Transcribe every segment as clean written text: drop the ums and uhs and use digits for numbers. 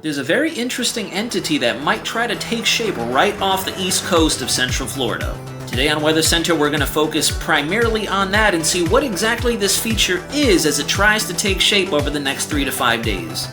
There's a very interesting entity that might try to take shape right off the east coast of Central Florida. Today on Weather Center, we're going to focus primarily on that and see what exactly this feature is as it tries to take shape over the next 3 to 5 days.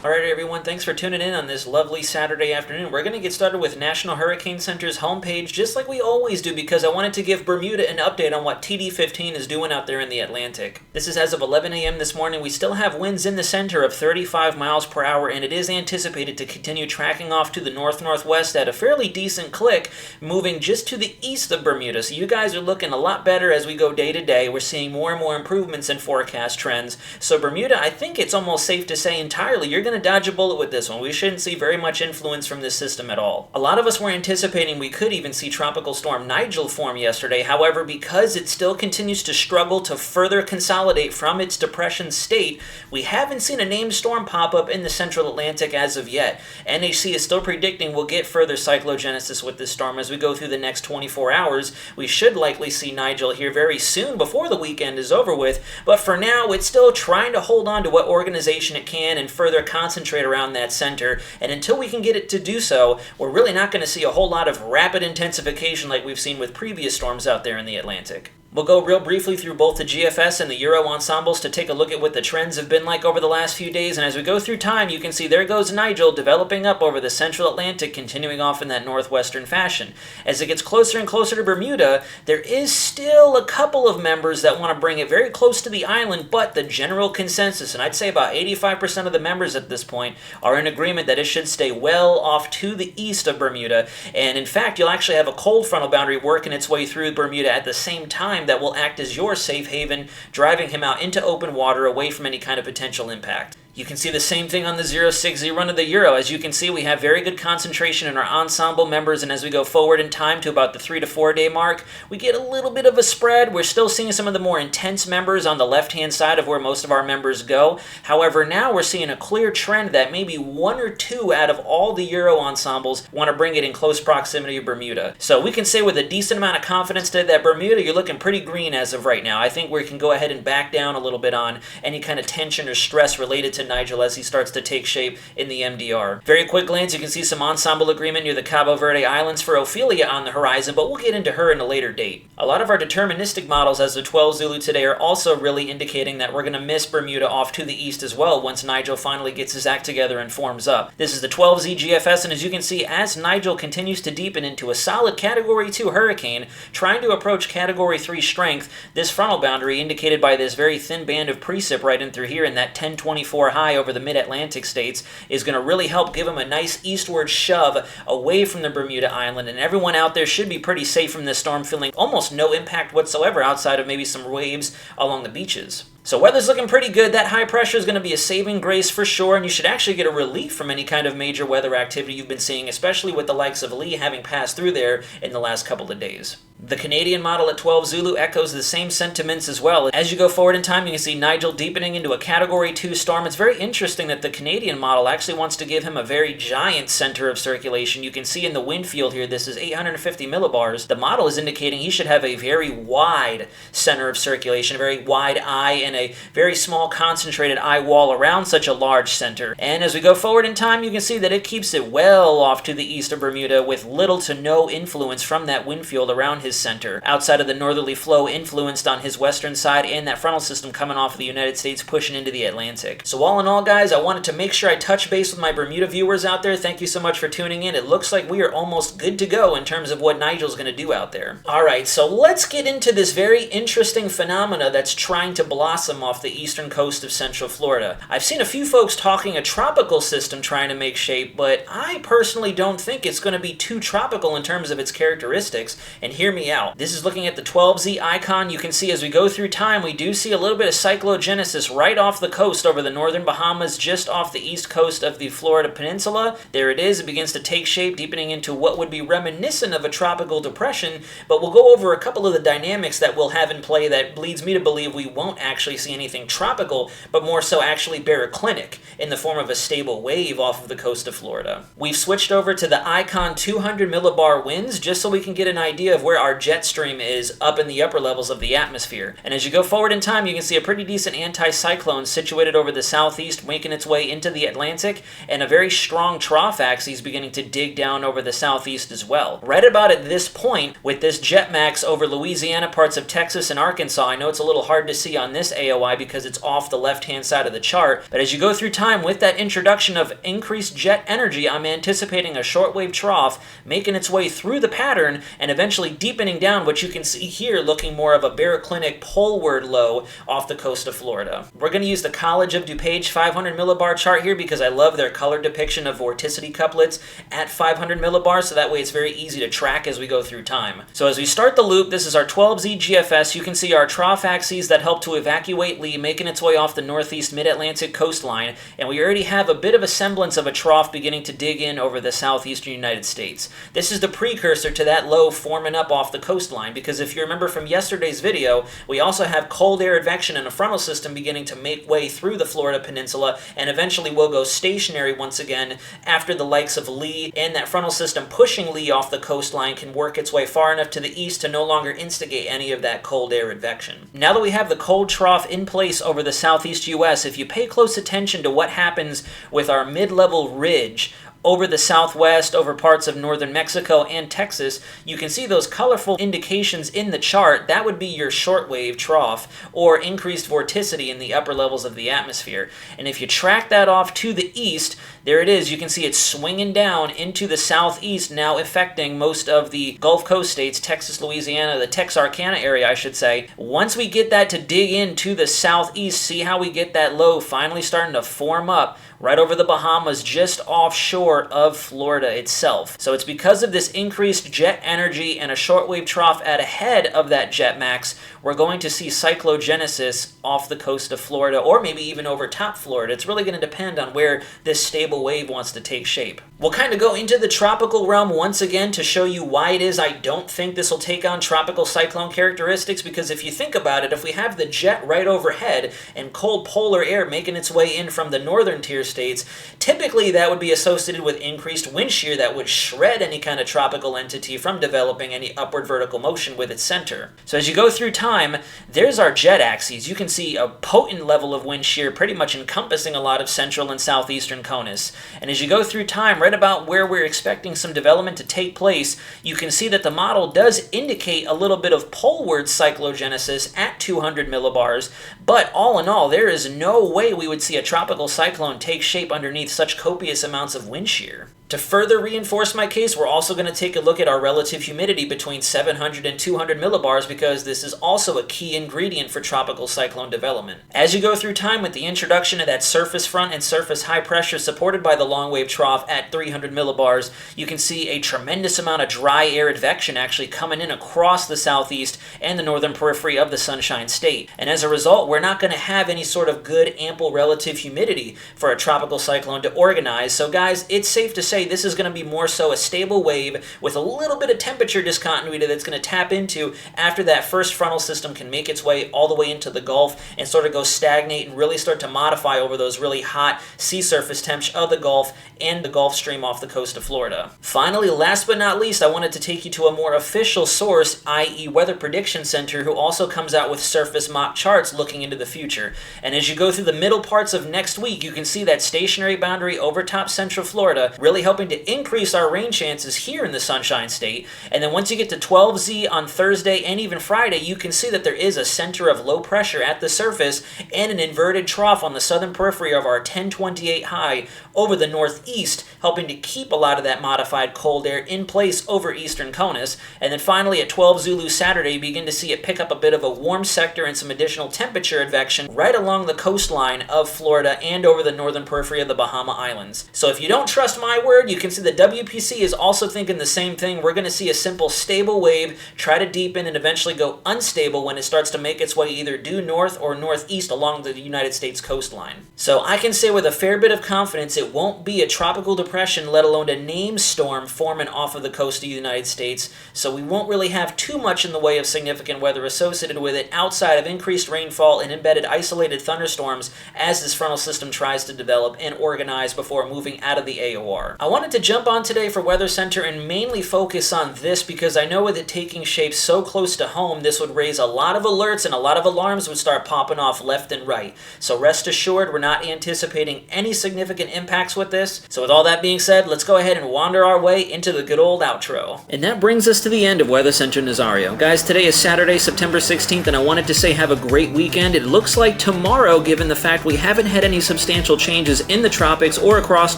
Alright everyone, thanks for tuning in on this lovely Saturday afternoon. We're going to get started with National Hurricane Center's homepage just like we always do because I wanted to give Bermuda an update on what TD15 is doing out there in the Atlantic. This is as of 11 a.m. this morning. We still have winds in the center of 35 miles per hour and it is anticipated to continue tracking off to the north-northwest at a fairly decent click, moving just to the east of Bermuda. So you guys are looking a lot better as we go day to day. We're seeing more and more improvements in forecast trends. So Bermuda, I think it's almost safe to say entirely, you're going to dodge a bullet with this one. We shouldn't see very much influence from this system at all. A lot of us were anticipating we could even see Tropical Storm Nigel form yesterday. However, because it still continues to struggle to further consolidate from its depression state, we haven't seen a named storm pop up in the central Atlantic as of yet. NHC is still predicting we'll get further cyclogenesis with this storm as we go through the next 24 hours. We should likely see Nigel here very soon before the weekend is over with, but for now it's still trying to hold on to what organization it can and further concentrate around that center, and until we can get it to do so, we're really not going to see a whole lot of rapid intensification like we've seen with previous storms out there in the Atlantic. We'll go real briefly through both the GFS and the Euro ensembles to take a look at what the trends have been like over the last few days, and as we go through time, you can see there goes Nigel developing up over the central Atlantic, continuing off in that northwestern fashion. As it gets closer and closer to Bermuda, there is still a couple of members that want to bring it very close to the island, but the general consensus, and I'd say about 85% of the members at this point, are in agreement that it should stay well off to the east of Bermuda, and in fact, you'll actually have a cold frontal boundary working its way through Bermuda at the same time that will act as your safe haven, driving him out into open water away from any kind of potential impact. You can see the same thing on the 060 run of the Euro. As you can see, we have very good concentration in our ensemble members, and as we go forward in time to about the 3 to 4 day mark, we get a little bit of a spread. We're still seeing some of the more intense members on the left-hand side of where most of our members go. However, now we're seeing a clear trend that maybe 1 or 2 out of all the Euro ensembles want to bring it in close proximity of Bermuda. So we can say with a decent amount of confidence today that Bermuda, you're looking pretty green as of right now. I think we can go ahead and back down a little bit on any kind of tension or stress related to Nigel as he starts to take shape in the MDR. Very quick glance, you can see some ensemble agreement near the Cabo Verde Islands for Ophelia on the horizon, but we'll get into her in a later date. A lot of our deterministic models as the 12 Zulu today are also really indicating that we're going to miss Bermuda off to the east as well once Nigel finally gets his act together and forms up. This is the 12Z GFS, and as you can see, as Nigel continues to deepen into a solid Category 2 hurricane, trying to approach Category 3 strength, this frontal boundary indicated by this very thin band of precip right in through here in that 1024 high over the mid-Atlantic states is going to really help give them a nice eastward shove away from the Bermuda Island, and everyone out there should be pretty safe from this storm, feeling almost no impact whatsoever outside of maybe some waves along the beaches. So weather's looking pretty good. That high pressure is going to be a saving grace for sure, and you should actually get a relief from any kind of major weather activity you've been seeing, especially with the likes of Lee having passed through there in the last couple of days. The Canadian model at 12 Zulu echoes the same sentiments as well. As you go forward in time, you can see Nigel deepening into a Category 2 storm. It's very interesting that the Canadian model actually wants to give him a very giant center of circulation. You can see in the wind field here, this is 850 millibars. The model is indicating he should have a very wide center of circulation, a very wide eye, and a very small concentrated eye wall around such a large center. And as we go forward in time, you can see that it keeps it well off to the east of Bermuda with little to no influence from that wind field around his center, outside of the northerly flow influenced on his western side and that frontal system coming off of the United States pushing into the Atlantic. So all in all, guys, I wanted to make sure I touch base with my Bermuda viewers out there. Thank you so much for tuning in. It looks like we are almost good to go in terms of what Nigel's going to do out there. Alright, so let's get into this very interesting phenomena that's trying to blossom off the eastern coast of Central Florida. I've seen a few folks talking a tropical system trying to make shape, but I personally don't think it's going to be too tropical in terms of its characteristics, and hear me out. This is looking at the 12Z icon. You can see as we go through time, we do see a little bit of cyclogenesis right off the coast over the northern Bahamas, just off the east coast of the Florida peninsula. There it is. It begins to take shape, deepening into what would be reminiscent of a tropical depression, but we'll go over a couple of the dynamics that we'll have in play that leads me to believe we won't actually necessarily see anything tropical, but more so actually baroclinic in the form of a stable wave off of the coast of Florida. We've switched over to the Icon 200 millibar winds just so we can get an idea of where our jet stream is up in the upper levels of the atmosphere. And as you go forward in time, you can see a pretty decent anticyclone situated over the southeast, making its way into the Atlantic, and a very strong trough axis beginning to dig down over the southeast as well. Right about at this point, with this jet max over Louisiana, parts of Texas, and Arkansas, I know it's a little hard to see on this AOI because it's off the left-hand side of the chart, but as you go through time with that introduction of increased jet energy, I'm anticipating a shortwave trough making its way through the pattern and eventually deepening down what you can see here, looking more of a baroclinic poleward low off the coast of Florida. We're going to use the College of DuPage 500 millibar chart here because I love their color depiction of vorticity couplets at 500 millibars, so that way it's very easy to track as we go through time. So as we start the loop, this is our 12Z GFS. You can see our trough axes that help to evacuate Lee making its way off the northeast mid-Atlantic coastline, and we already have a bit of a semblance of a trough beginning to dig in over the southeastern United States. This is the precursor to that low forming up off the coastline, because if you remember from yesterday's video, we also have cold air advection and a frontal system beginning to make way through the Florida peninsula, and eventually will go stationary once again after the likes of Lee, and that frontal system pushing Lee off the coastline can work its way far enough to the east to no longer instigate any of that cold air advection. Now that we have the cold trough in place over the southeast U.S., if you pay close attention to what happens with our mid-level ridge over the southwest, over parts of northern Mexico and Texas, you can see those colorful indications in the chart. That would be your shortwave trough or increased vorticity in the upper levels of the atmosphere. And if you track that off to the east, there it is. You can see it swinging down into the southeast, now affecting most of the Gulf Coast states, Texas, Louisiana, the Texarkana area, I should say. Once we get that to dig into the southeast, see how we get that low finally starting to form up right over the Bahamas, just offshore of Florida itself. So it's because of this increased jet energy and a shortwave trough at ahead of that jet max, we're going to see cyclogenesis off the coast of Florida, or maybe even over top Florida. It's really going to depend on where this stable wave wants to take shape. We'll kind of go into the tropical realm once again to show you why it is I don't think this will take on tropical cyclone characteristics, because if you think about it, if we have the jet right overhead and cold polar air making its way in from the northern tier states, typically that would be associated with increased wind shear that would shred any kind of tropical entity from developing any upward vertical motion with its center. So as you go through time, there's our jet axes. You can see a potent level of wind shear pretty much encompassing a lot of central and southeastern CONUS. And as you go through time, right about where we're expecting some development to take place, you can see that the model does indicate a little bit of poleward cyclogenesis at 200 millibars, but all in all, there is no way we would see a tropical cyclone take shape underneath such copious amounts of wind shear. To further reinforce my case, we're also going to take a look at our relative humidity between 700 and 200 millibars, because this is also a key ingredient for tropical cyclone development. As you go through time with the introduction of that surface front and surface high pressure supported by the long wave trough at 300 millibars, you can see a tremendous amount of dry air advection actually coming in across the southeast and the northern periphery of the Sunshine State. And as a result, we're not going to have any sort of good ample relative humidity for a tropical cyclone to organize. So guys, it's safe to say this is going to be more so a stable wave with a little bit of temperature discontinuity that's going to tap into after that first frontal system can make its way all the way into the Gulf and sort of go stagnate and really start to modify over those really hot sea surface temps of the Gulf and the Gulf Stream off the coast of Florida. Finally, last but not least, I wanted to take you to a more official source, i.e. Weather Prediction Center, who also comes out with surface mock charts looking into the future. And as you go through the middle parts of next week, you can see that stationary boundary over top central Florida really helping to increase our rain chances here in the Sunshine State. And then once you get to 12Z on Thursday and even Friday, you can see that there is a center of low pressure at the surface and an inverted trough on the southern periphery of our 1028 high over the northeast, helping to keep a lot of that modified cold air in place over eastern CONUS. And then finally at 12 Zulu Saturday, you begin to see it pick up a bit of a warm sector and some additional temperature advection right along the coastline of Florida and over the northern periphery of the Bahama Islands. So if you don't trust my word, forward, you can see the WPC is also thinking the same thing. We're going to see a simple stable wave try to deepen and eventually go unstable when it starts to make its way either due north or northeast along the United States coastline. So I can say with a fair bit of confidence it won't be a tropical depression, let alone a named storm forming off of the coast of the United States, so we won't really have too much in the way of significant weather associated with it outside of increased rainfall and embedded isolated thunderstorms as this frontal system tries to develop and organize before moving out of the AOR. I wanted to jump on today for Weather Center and mainly focus on this because I know with it taking shape so close to home, this would raise a lot of alerts and a lot of alarms would start popping off left and right. So rest assured, we're not anticipating any significant impacts with this. So with all that being said, let's go ahead and wander our way into the good old outro. And that brings us to the end of Weather Center Nazario. Guys, today is Saturday, September 16th, and I wanted to say have a great weekend. It looks like tomorrow, given the fact we haven't had any substantial changes in the tropics or across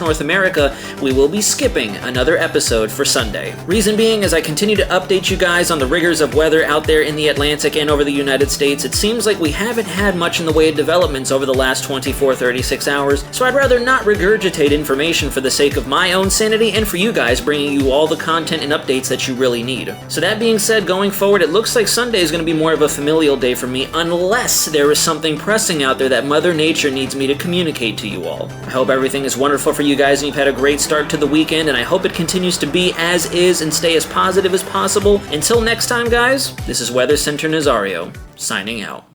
North America, we will be skipping another episode for Sunday. Reason being, as I continue to update you guys on the rigors of weather out there in the Atlantic and over the United States, it seems like we haven't had much in the way of developments over the last 24-36 hours, so I'd rather not regurgitate information for the sake of my own sanity and for you guys, bringing you all the content and updates that you really need. So that being said, going forward, it looks like Sunday is going to be more of a familial day for me, unless there is something pressing out there that Mother Nature needs me to communicate to you all. I hope everything is wonderful for you guys and you've had a great start to the weekend, and I hope it continues to be as is and stay as positive as possible. Until next time, guys, this is Weather Center Nazario, signing out.